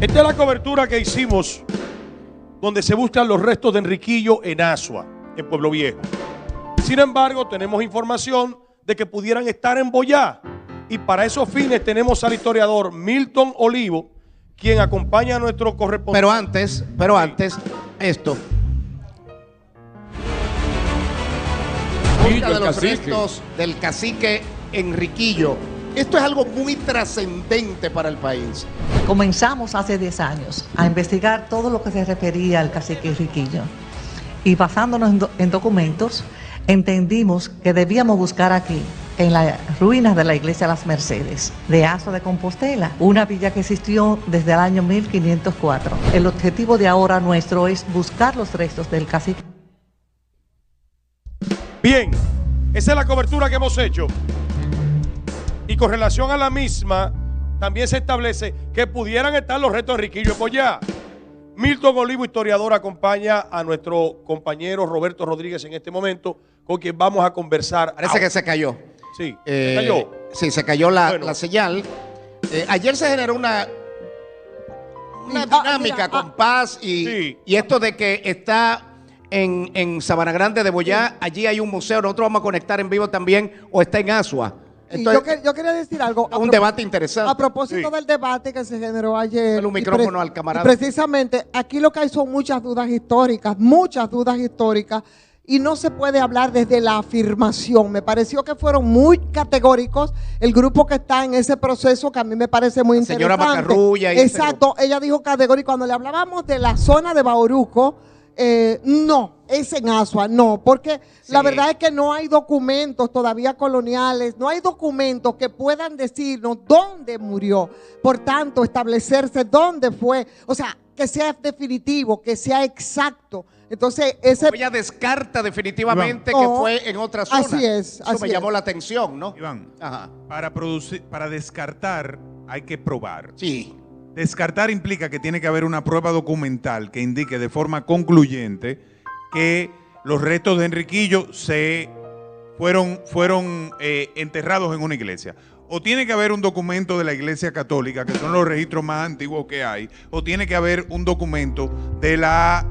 Esta es la cobertura que hicimos donde se buscan los restos de Enriquillo en Asua, en Pueblo Viejo. Sin embargo, tenemos información de que pudieran estar en Boyá. Y para esos fines tenemos al historiador Milton Olivo, quien acompaña a nuestro corresponsal. Pero antes, esto. Busca de los restos del cacique Enriquillo. Esto es algo muy trascendente para el país. Comenzamos hace 10 años a investigar todo lo que se refería al cacique Enriquillo. Y basándonos en documentos, entendimos que debíamos buscar aquí, en las ruinas de la iglesia Las Mercedes, de Asua de Compostela, una villa que existió desde el año 1504. El objetivo de ahora nuestro es buscar los restos del cacique. Bien, esa es la cobertura que hemos hecho. Y con relación a la misma, también se establece que pudieran estar los restos de Enriquillo en Boyá. Milton Olivo, historiador, acompaña a nuestro compañero Roberto Rodríguez en este momento, con quien vamos a conversar. Parece que se cayó. Sí, se cayó. Sí, se cayó la señal. Ayer se generó una dinámica con Paz y esto de que está en Sabana Grande de Boyá, allí hay un museo, nosotros vamos a conectar en vivo también, o está en Asua. Entonces, yo quería decir algo. Un debate interesante. A propósito del debate que se generó ayer. Un micrófono al camarada. Precisamente, aquí lo que hay son muchas dudas históricas, y no se puede hablar desde la afirmación. Me pareció que fueron muy categóricos el grupo que está en ese proceso, que a mí me parece muy interesante. Señora Macarrulla. Exacto, ella dijo categórico. Cuando le hablábamos de la zona de Bauruco, no, es en Asua, no, porque la verdad es que no hay documentos todavía coloniales, no hay documentos que puedan decirnos dónde murió, por tanto, establecerse dónde fue, o sea, que sea definitivo, que sea exacto. Entonces, ella descarta definitivamente que fue en otra zona. Así es. Eso me llamó la atención, ¿no? Iván, para descartar hay que probar. Sí. Descartar implica que tiene que haber una prueba documental que indique de forma concluyente que los restos de Enriquillo fueron enterrados en una iglesia. O tiene que haber un documento de la Iglesia Católica, que son los registros más antiguos que hay, o tiene que haber un documento de las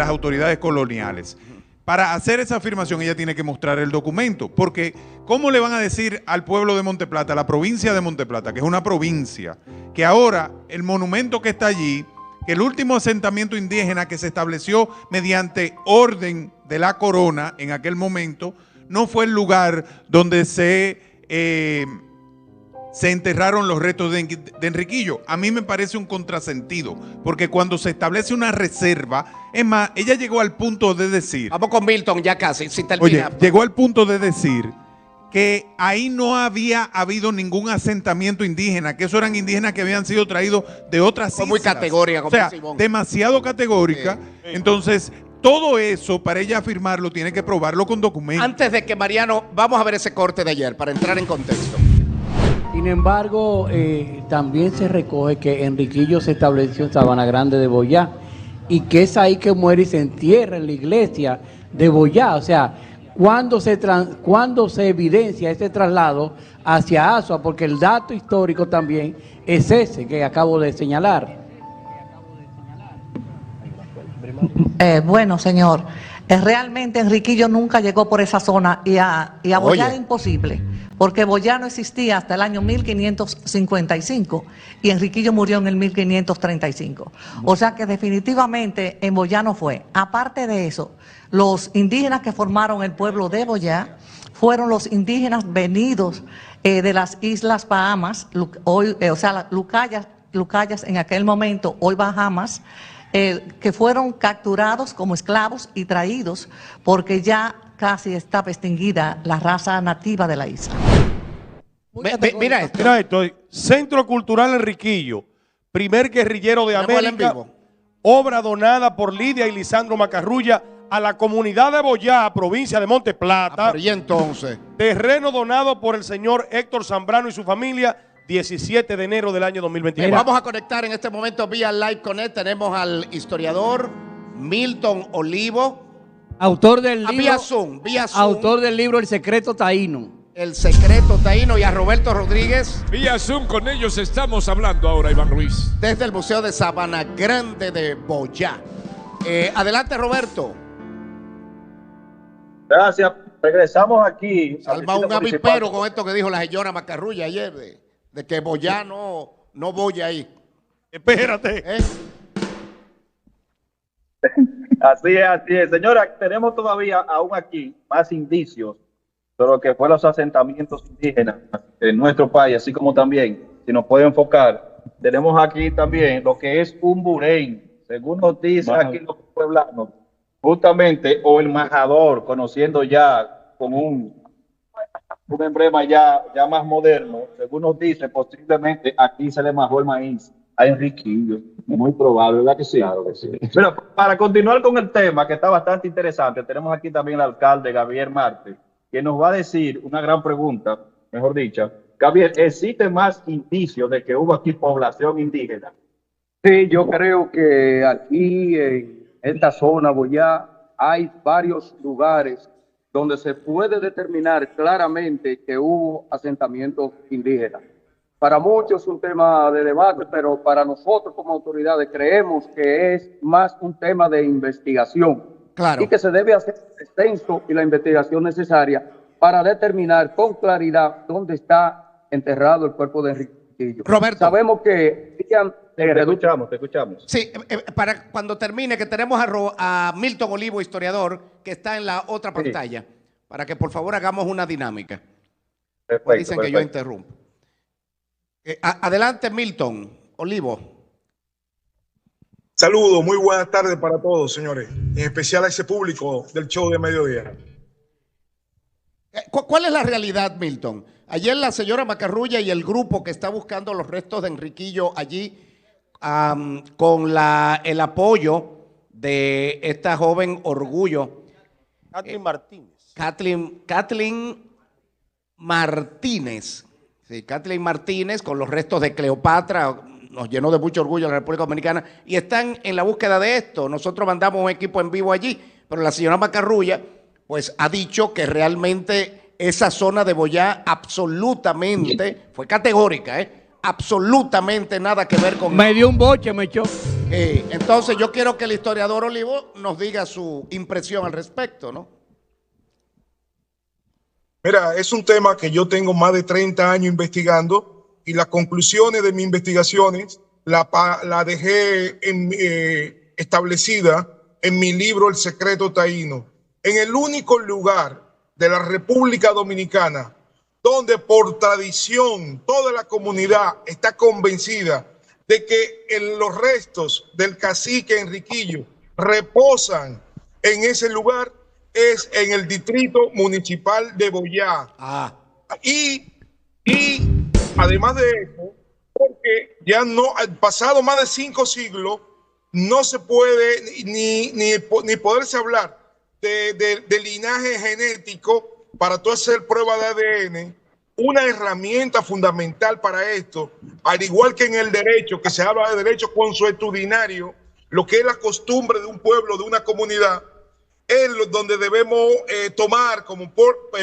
autoridades coloniales. Para hacer esa afirmación ella tiene que mostrar el documento, porque ¿cómo le van a decir al pueblo de Monteplata, a la provincia de Monteplata, que es una provincia, que ahora el monumento que está allí, que el último asentamiento indígena que se estableció mediante orden de la corona en aquel momento, no fue el lugar donde se enterraron los restos de Enriquillo? A mí me parece un contrasentido, porque cuando se establece una reserva, es más, ella llegó al punto de decir... Vamos con Milton, ya casi, sin terminar. Oye, llegó al punto de decir que ahí no había habido ningún asentamiento indígena, que esos eran indígenas que habían sido traídos de otras islas. Fue muy categórica. O sea, demasiado categórica. Sí. Entonces, todo eso, para ella afirmarlo, tiene que probarlo con documentos. Antes de que Mariano, vamos a ver ese corte de ayer, para entrar en contexto. Sin embargo, también se recoge que Enriquillo se estableció en Sabana Grande de Boyá y que es ahí que muere y se entierra en la iglesia de Boyá. O sea, ¿cuándo se evidencia ese traslado hacia Asua? Porque el dato histórico también es ese que acabo de señalar. Bueno, señor, realmente Enriquillo nunca llegó por esa zona y a Boyá era imposible, porque Boyá no existía hasta el año 1555 y Enriquillo murió en el 1535. O sea que definitivamente en Boyá no fue. Aparte de eso, los indígenas que formaron el pueblo de Boyá fueron los indígenas venidos de las Islas Bahamas, hoy, Lucayas en aquel momento, hoy Bahamas, que fueron capturados como esclavos y traídos porque ya casi estaba extinguida la raza nativa de la isla. Mira esto. Mira esto. Centro Cultural Enriquillo, primer guerrillero de América, obra donada por Lidia y Lisandro Macarrulla a la comunidad de Boyá, provincia de Monteplata. Y entonces, terreno donado por el señor Héctor Zambrano y su familia, 17 de enero del año 2024. Vamos a conectar en este momento vía Live Connect. Tenemos al historiador Milton Olivo, autor del libro, vía Zoom. Autor del libro El Secreto Taíno. El secreto taíno, y a Roberto Rodríguez. Vía Zoom con ellos estamos hablando ahora, Iván Ruiz. Desde el Museo de Sabana Grande de Boyá. Adelante, Roberto. Gracias. Regresamos aquí. Salva un avispero con esto que dijo la señora Macarrulla ayer, de que Boyá no voy ahí. Espérate. Así es. Señora, tenemos todavía aún aquí más indicios de lo que fue los asentamientos indígenas en nuestro país, así como también, si nos puede enfocar, tenemos aquí también lo que es un burein, según nos dicen aquí los pueblanos, justamente, o el majador, conociendo ya con un emblema ya más moderno, según nos dice, posiblemente aquí se le majó el maíz a Enriquillo. Muy probable, ¿verdad que sí? Claro que sí. Pero para continuar con el tema, que está bastante interesante, tenemos aquí también al alcalde Gabriel Marte, que nos va a decir una gran pregunta, mejor dicho. Gabriel, ¿existe más indicios de que hubo aquí población indígena? Sí, yo creo que aquí en esta zona, Boyá, hay varios lugares donde se puede determinar claramente que hubo asentamientos indígenas. Para muchos es un tema de debate, pero para nosotros como autoridades creemos que es más un tema de investigación. Claro. Y que se debe hacer el extenso y la investigación necesaria para determinar con claridad dónde está enterrado el cuerpo de Enriquillo. Roberto. Sabemos que... Te escuchamos. Sí, para cuando termine, que tenemos a Milton Olivo, historiador, que está en la otra pantalla, sí, para que por favor hagamos una dinámica. Perfecto, dicen que yo interrumpo. Adelante, Milton Olivo. Saludos, muy buenas tardes para todos, señores, en especial a ese público del show de mediodía. ¿Cuál es la realidad, Milton? Ayer la señora Macarrulla y el grupo que está buscando los restos de Enriquillo allí, con el apoyo de esta joven orgullo. Kathleen Martínez. Kathleen Martínez. Sí, Kathleen Martínez, con los restos de Cleopatra, nos llenó de mucho orgullo la República Dominicana, y están en la búsqueda de esto. Nosotros mandamos un equipo en vivo allí, pero la señora Macarrulla pues ha dicho que realmente esa zona de Boyá absolutamente, fue categórica, absolutamente nada que ver con... Me dio un boche, me echó. Entonces yo quiero que el historiador Olivo nos diga su impresión al respecto, ¿no? Mira, es un tema que yo tengo más de 30 años investigando, y las conclusiones de mis investigaciones la dejé establecida en mi libro El secreto taíno. En el único lugar de la República Dominicana donde por tradición toda la comunidad está convencida de que los restos del cacique Enriquillo reposan en ese lugar, es en el distrito municipal de Boyá. Y además de eso, porque ya no, pasado más de 5 siglos, no se puede ni poderse hablar de linaje genético para tú hacer prueba de ADN. Una herramienta fundamental para esto, al igual que en el derecho, que se habla de derecho consuetudinario, lo que es la costumbre de un pueblo, de una comunidad, es donde debemos tomar como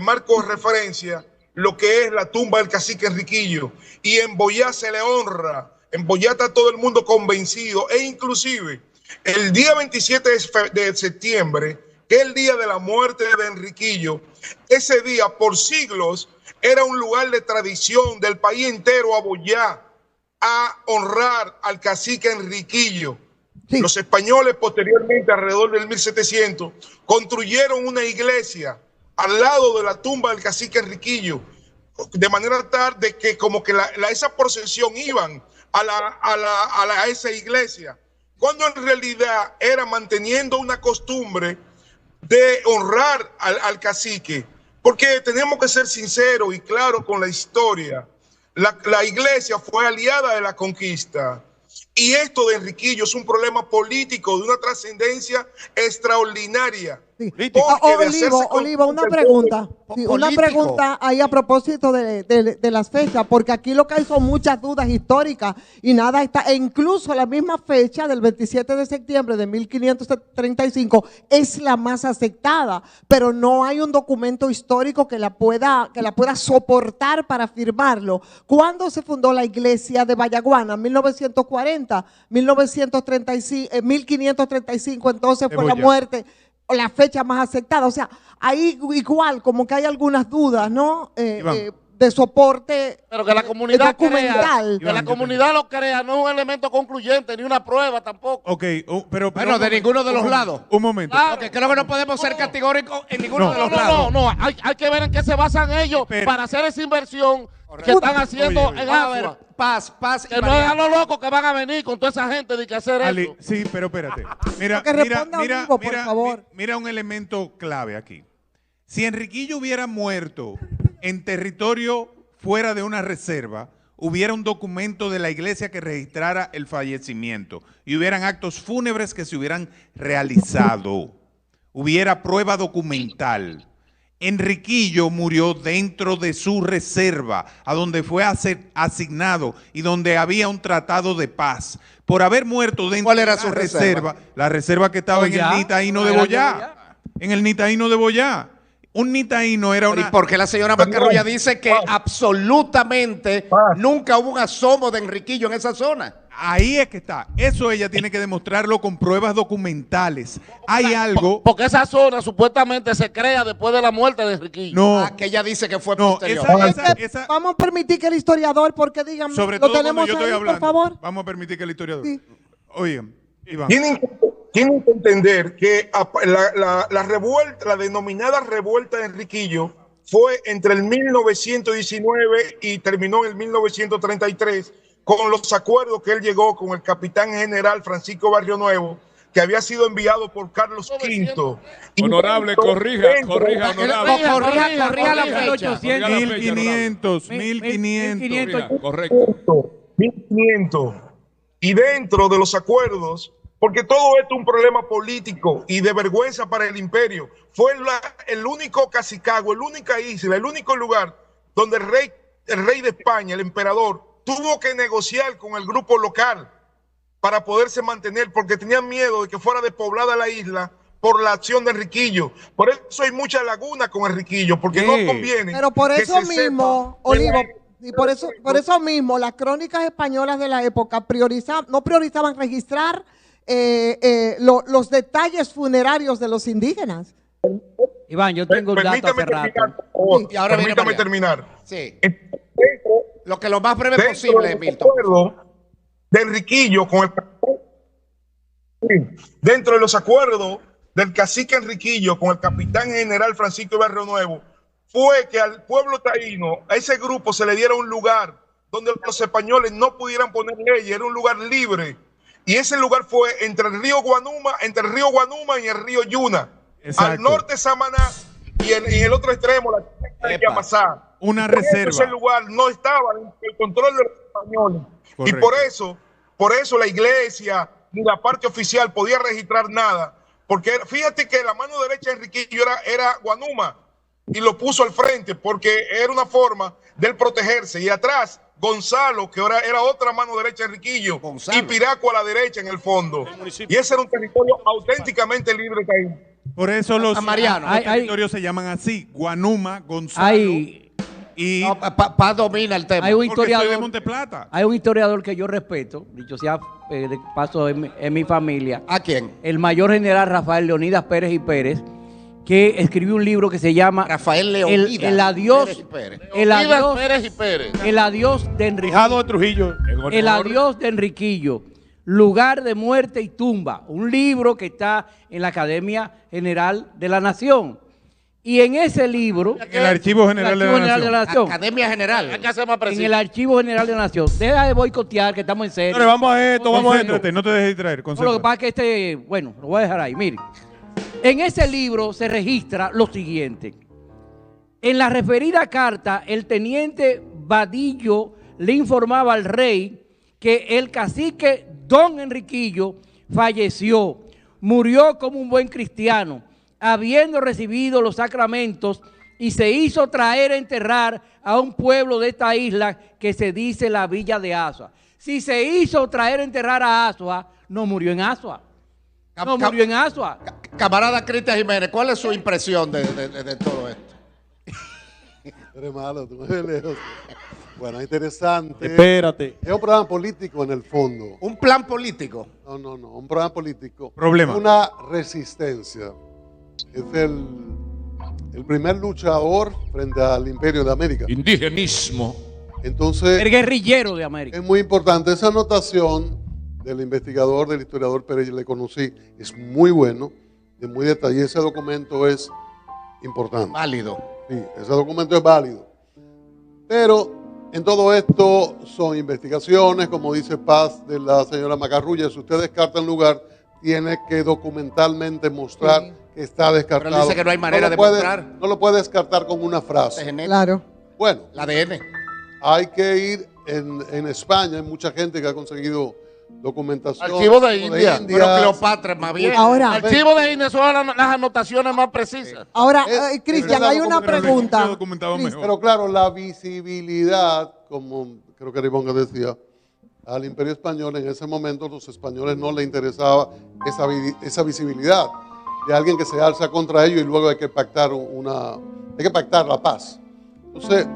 marco de referencia lo que es la tumba del cacique Enriquillo. Y en Boyá se le honra, en Boyá está todo el mundo convencido, e inclusive el día 27 de septiembre, que es el día de la muerte de Enriquillo, ese día por siglos era un lugar de tradición del país entero a Boyá, a honrar al cacique Enriquillo. Sí. Los españoles posteriormente, alrededor del 1700, construyeron una iglesia al lado de la tumba del cacique Enriquillo, de manera tal de que como que esa procesión iban a esa iglesia, cuando en realidad era manteniendo una costumbre de honrar al cacique, porque tenemos que ser sinceros y claros con la historia. La iglesia fue aliada de la conquista, y esto de Enriquillo es un problema político de una trascendencia extraordinaria. Sí. Político. Porque de hacerse Olivo, una con- pregunta. Sí, una político. pregunta ahí a propósito de las fechas, porque aquí lo que hay son muchas dudas históricas y nada está, e incluso la misma fecha del 27 de septiembre de 1535 es la más aceptada, pero no hay un documento histórico que la pueda soportar para firmarlo. ¿Cuándo se fundó la iglesia de Vallaguana? 1940, 1935, 1535, entonces fue la Boyá. muerte, la fecha más aceptada. O sea, ahí igual como que hay algunas dudas, ¿no? Iván. De soporte Pero que la comunidad documental. que la comunidad lo crea, no es un elemento concluyente ni una prueba tampoco. Ok, pero Bueno, de ninguno de los lados. Un momento. Claro. Porque creo que no podemos ser categóricos en ninguno de los lados. No, hay que ver en qué se basan ellos Espera. para hacer esa inversión que están haciendo Oye, en Vamos a ver, agua. paz. Que no es a los locos que van a venir con toda esa gente de que hacer Ali, eso. sí, pero espérate. Mira, Que responda Olivo, por favor. mira un elemento clave aquí. Si Enriquillo hubiera muerto en territorio fuera de una reserva, hubiera un documento de la iglesia que registrara el fallecimiento y hubieran actos fúnebres que se hubieran realizado. Hubiera prueba documental. Enriquillo murió dentro de su reserva, a donde fue asignado y donde había un tratado de paz. Por haber muerto dentro ¿Cuál era de su la reserva? la reserva que estaba en Boyá. el Nitaíno de Era de Boyá. Boyá. En el Nitaíno de Boyá. Un nitaíno era ¿Y una... por qué la señora Macarrulla dice que absolutamente nunca hubo un asomo de Enriquillo en esa zona? Ahí es que está. Eso ella tiene que demostrarlo con pruebas documentales. Hay algo... Porque esa zona supuestamente se crea después de la muerte de Enriquillo. No, Que ella dice que fue no, posterior. esa... Vamos a permitir que el historiador, porque digan, Sobre lo todo cuando tenemos yo estoy ahí, hablando. por favor. Vamos a permitir que el historiador... Sí. Oigan, Iván. Tienen que entender que la revuelta, la denominada revuelta de Enriquillo, fue entre el 1919 y terminó en el 1933 con los acuerdos que él llegó con el capitán general Francisco Barrio Nuevo, que había sido enviado por Carlos V. Honorable, corrija, honorable. Corrija la fecha. 1500, 1500. Correcto. 1500. Y dentro de los acuerdos, porque todo esto es un problema político y de vergüenza para el imperio, fue el único cacicago, la única isla, el único lugar donde el rey de España, el emperador, tuvo que negociar con el grupo local para poderse mantener, porque tenían miedo de que fuera despoblada la isla por la acción de Enriquillo. Por eso hay mucha laguna con Enriquillo, porque no conviene. Pero por que eso se mismo, sepa Olivo, y por eso mismo las crónicas españolas de la época no priorizaban registrar los detalles funerarios de los indígenas. Iván, yo tengo un dato hace Permítame rato. terminar, por favor. Y ahora viene Permítame María. terminar. Sí. Dentro- Lo más breve dentro posible, del Milton. acuerdo de Enriquillo con dentro de los acuerdos del cacique Enriquillo con el capitán general Francisco Barrio Nuevo, fue que al pueblo taíno, a ese grupo se le diera un lugar donde los españoles no pudieran poner leyes, era un lugar libre. Y ese lugar fue entre el río Guanuma y el río Yuna. Exacto. Al norte Samaná y en el otro extremo la de Yamasá. Una Por eso reserva. ese lugar no estaba en el control de los españoles. Correcto. Y por eso la iglesia ni la parte oficial podía registrar nada. Porque fíjate que la mano derecha de Enriquillo era Guanuma y lo puso al frente porque era una forma de él protegerse. Y atrás Gonzalo, que ahora era otra mano derecha de Enriquillo, Gonzalo. y Piraco a la derecha en el fondo. Y ese era un territorio auténticamente libre ahí. Por eso los Mariano. territorios se llaman así. Guanuma, Gonzalo y... No, Paz domina el tema. Hay un porque soy de historiador, Monteplata. hay un historiador que yo respeto, dicho sea de paso en mi familia, ¿A quién? el mayor general Rafael Leonidas Pérez y Pérez, que escribió un libro que se llama Rafael Leonidas el adiós, Pérez y Pérez. el adiós, Pérez y Pérez. el adiós de Enriquillo, Hijado de Trujillo. el adiós de Enriquillo, lugar de muerte y tumba, un libro que está en la Academia General de la Nación. Y en ese libro, El Archivo General de la Nación. Academia General. Hay que ser más en preciso. el Archivo General de la Nación, deja de boicotear que estamos en serio. Señores, vamos a esto, vamos a esto. Concéntrate, no te dejes distraer. No, lo que concéntrate. pasa es que bueno, lo voy a dejar ahí. Mire, en ese libro se registra lo siguiente. En la referida carta, el teniente Vadillo le informaba al rey que el cacique Don Enriquillo falleció, murió como un buen cristiano, habiendo recibido los sacramentos, y se hizo traer a enterrar a un pueblo de esta isla que se dice la villa de Azua. Si se hizo traer a enterrar a Azua, no murió en Azua. No murió en Azua. Camarada Cristian Jiménez, ¿cuál es su impresión de todo esto? Eres malo, tú eres lejos. Bueno, interesante. Espérate. Es un programa político en el fondo. ¿Un plan político? No, un programa político. Problema. Una resistencia. Es el primer luchador frente al Imperio de América. Indigenismo. Entonces, El guerrillero de América. es muy importante. Esa anotación del investigador, del historiador Pérez, le conocí, es muy bueno, de muy detallado. Ese documento es importante. Válido. Sí, ese documento es válido. Pero en todo esto son investigaciones, como dice Paz de la señora Macarrulla. Si usted descarta un lugar, tiene que documentalmente mostrar que está descartado. Pero él dice que no hay manera de puede, mostrar. No lo puede descartar con una frase. Claro. Bueno, El ADN. hay que ir en España, hay mucha gente que ha conseguido documentación. Archivo de India. Pero Cleopatra, más bien. Ahora, Archivo de India son las anotaciones más precisas. ahora, Es Cristian, verdad, hay una Pero pregunta. documentado mejor. Pero claro, la visibilidad, como creo que Ribonga decía, al Imperio Español en ese momento los españoles no les interesaba esa visibilidad de alguien que se alza contra ellos y luego hay que pactar la paz. Entonces,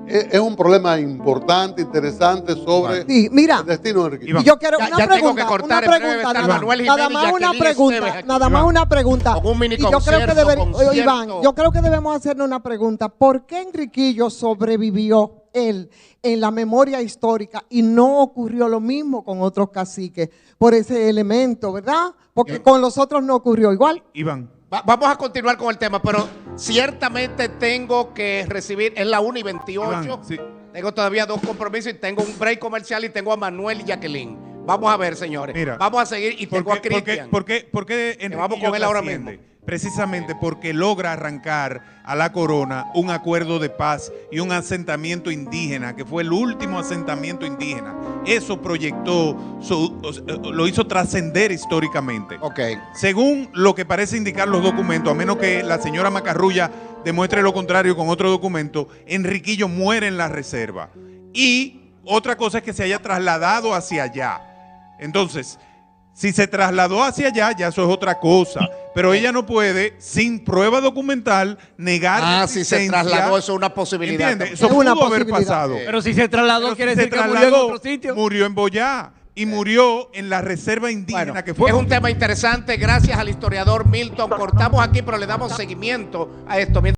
es un problema importante, interesante sobre Sí, mira. el destino de Enrique. Iván. Y yo quiero Ya- una ya tengo pregunta, que cortar, en breve está nada, Manuel nada Jiménez y más una Jacqueline pregunta, Esteves aquí. nada más Iván. una pregunta. Con un mini Y yo creo que concierto, concierto. Iván, yo creo que debemos hacerle una pregunta. ¿Por qué Enriquillo sobrevivió él en la memoria histórica y no ocurrió lo mismo con otros caciques? Por ese elemento, ¿verdad? Porque con los otros no ocurrió igual. Iván. Vamos a continuar con el tema, pero ciertamente tengo que recibir, es la 1:28. Iván, sí. Tengo todavía 2 compromisos y tengo un break comercial y tengo a Manuel y Jacqueline. Vamos a ver, señores. Mira, Vamos a seguir y tengo a Cristian. ¿Por qué vamos Enriquillo con él ahora trasciende? mismo. Precisamente porque logra arrancar a la corona un acuerdo de paz y un asentamiento indígena, que fue el último asentamiento indígena. Eso proyectó, lo hizo trascender históricamente. Ok. Según lo que parece indicar los documentos, a menos que la señora Macarrulla demuestre lo contrario con otro documento, Enriquillo muere en la reserva. Y otra cosa es que se haya trasladado hacia allá. Entonces, si se trasladó hacia allá, ya eso es otra cosa. Pero ella no puede, sin prueba documental, negar Si se trasladó, eso es una posibilidad. ¿Entiendes? Eso Es una pudo haber posibilidad. pasado. Pero si se trasladó, Pero quiere si se decir que murió en trasladó, otro sitio. murió en Boyá y murió en la reserva indígena Bueno, que fue. es un tema interesante. Gracias al historiador Milton. Cortamos aquí, pero le damos seguimiento a esto.